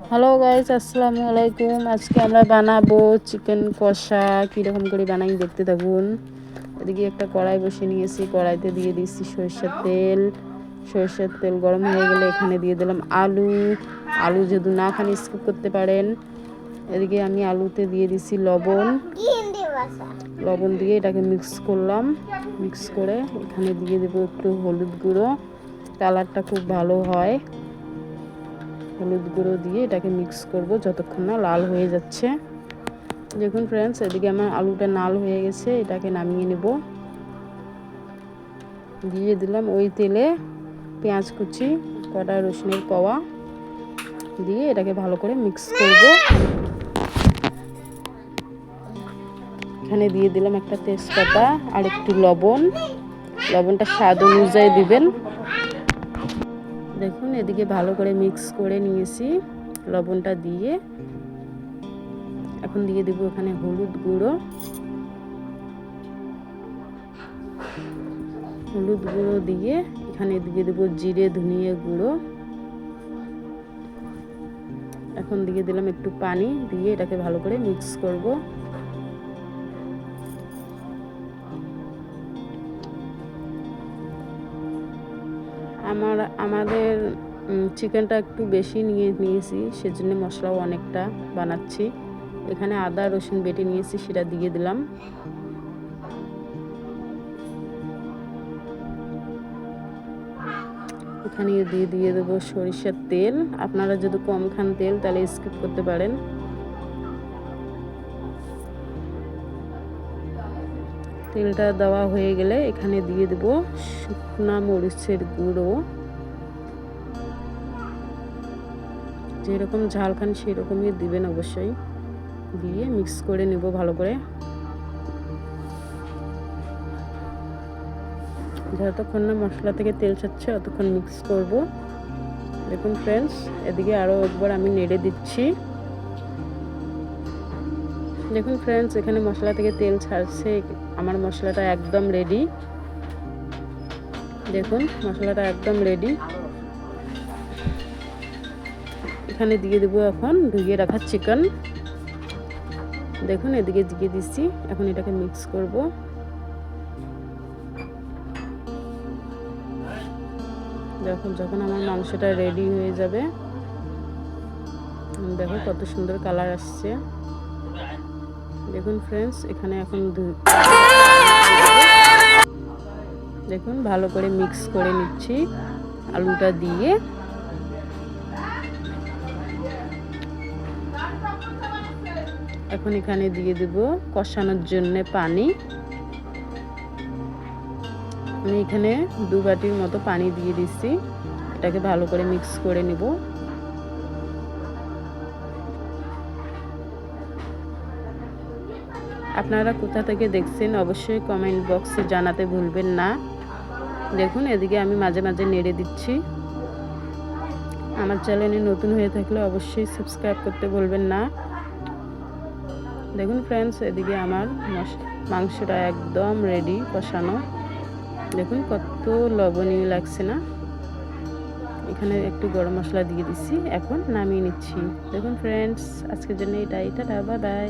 Hello guys, আসসালামু আলাইকুম। আজকে আমরা বানাবো চিকেন কষা। কীরকম করে বানাই দেখতে থাকুন। এদিকে একটা কড়াই বসিয়ে নিয়েছি, কড়াইতে দিয়ে দিচ্ছি সরষের তেল গরম হয়ে গেলে এখানে দিয়ে দিলাম আলু যদি না খান স্কিপ করতে পারেন। এদিকে আমি আলুতে দিয়ে দিচ্ছি লবণ দিয়ে এটাকে মিক্স করলাম। মিক্স করে এখানে দিয়ে দেবো একটু হলুদ গুঁড়ো, কালারটা খুব ভালো হয়। হলুদ গুঁড়ো দিয়ে এটাকে মিক্স করব যতক্ষণ না লাল হয়ে যাচ্ছে। দেখুন ফ্রেন্ডস, এদিকে আমার আলুটা লাল হয়ে গেছে, এটাকে নামিয়ে নেব। দিয়ে দিলাম ওই তেলে পেঁয়াজ কুচি, কটা রসুনের কোয়া দিয়ে এটাকে ভালো করে মিক্স করব। এখানে দিয়ে দিলাম একটা তেজপাতা আর একটু লবণটা স্বাদ অনুযায়ী দিবেন। দেখুন এদিকে ভালো করে মিক্স করে নিয়েছি লবণটা দিয়ে। এখন দিয়ে দেবো এখানে হলুদ গুঁড়ো দিয়ে এখানে দিয়ে দেবো জিরে ধনিয়া গুঁড়ো। এখন দিয়ে দিলাম একটু পানি দিয়ে এটাকে ভালো করে মিক্স করব। আমাদের চিকেনটা একটু বেশি নিয়েছি, সেজন্য মশলাও অনেকটা বানাচ্ছি। এখানে আদা রসুন বেটে নিয়েছি, সেটা দিয়ে দিলাম। এখানে দিয়ে দেবো সরিষার তেল। আপনারা যদি কম খান তেল তাহলে স্কিপ করতে পারেন। তেলটা দেওয়া হয়ে গেলে এখানে দিয়ে দেবো শুকনা মরিচের গুঁড়ো। যেরকম ঝাল খান সেরকমই দিবেন অবশ্যই। দিয়ে মিক্স করে নেব ভালো করে। যতক্ষণ না মশলা থেকে তেল ছাড়ছে ততক্ষণ মিক্স করব। দেখুন ফ্রেন্ডস, এদিকে আরও একবার আমি নেড়ে দিচ্ছি। দেখুন ফ্রেন্ডস, এখানে মশলা থেকে তেল ছাড়ছে, আমার মশলাটা একদম রেডি। দেখুন মশলাটা একদম রেডি। এখানে দিয়ে দেবো এখন ধুয়ে রাখা চিকেন। দেখুন এদিকে দিয়ে দিচ্ছি। এখন এটাকে মিক্স করব। যখন আমার মাংসটা রেডি হয়ে যাবে, দেখো কত সুন্দর কালার আসছে। দেখুন ফ্রেন্ডস, এখানে এখন দেখুন ভালো করে মিক্স করে নিচ্ছি আলুটা দিয়ে। এখন এখানে দিয়ে দেব কষানোর জন্য পানি। আমি এখানে 2 বাটির মতো পানি দিয়ে দিচ্ছি। এটাকে ভালো করে মিক্স করে নেব। আপনারা কোথা থেকে দেখছেন অবশ্যই কমেন্ট বক্সে জানাতে ভুলবেন না। দেখুন এদিকে আমি মাঝে মাঝে নেড়ে দিচ্ছি। আমার চ্যানেলে নতুন হয়ে থাকলে অবশ্যই সাবস্ক্রাইব করতে ভুলবেন না। দেখুন ফ্রেন্ডস, এদিকে আমার মাংসটা একদম রেডি কষানো। দেখুন কত লবণীয় লাগছে না। এখানে একটু গরম মশলা দিয়ে দিচ্ছি। এখন নামিয়ে নিচ্ছি। দেখুন ফ্রেন্ডস, আজকের জন্য এটাই। Tata, bye bye.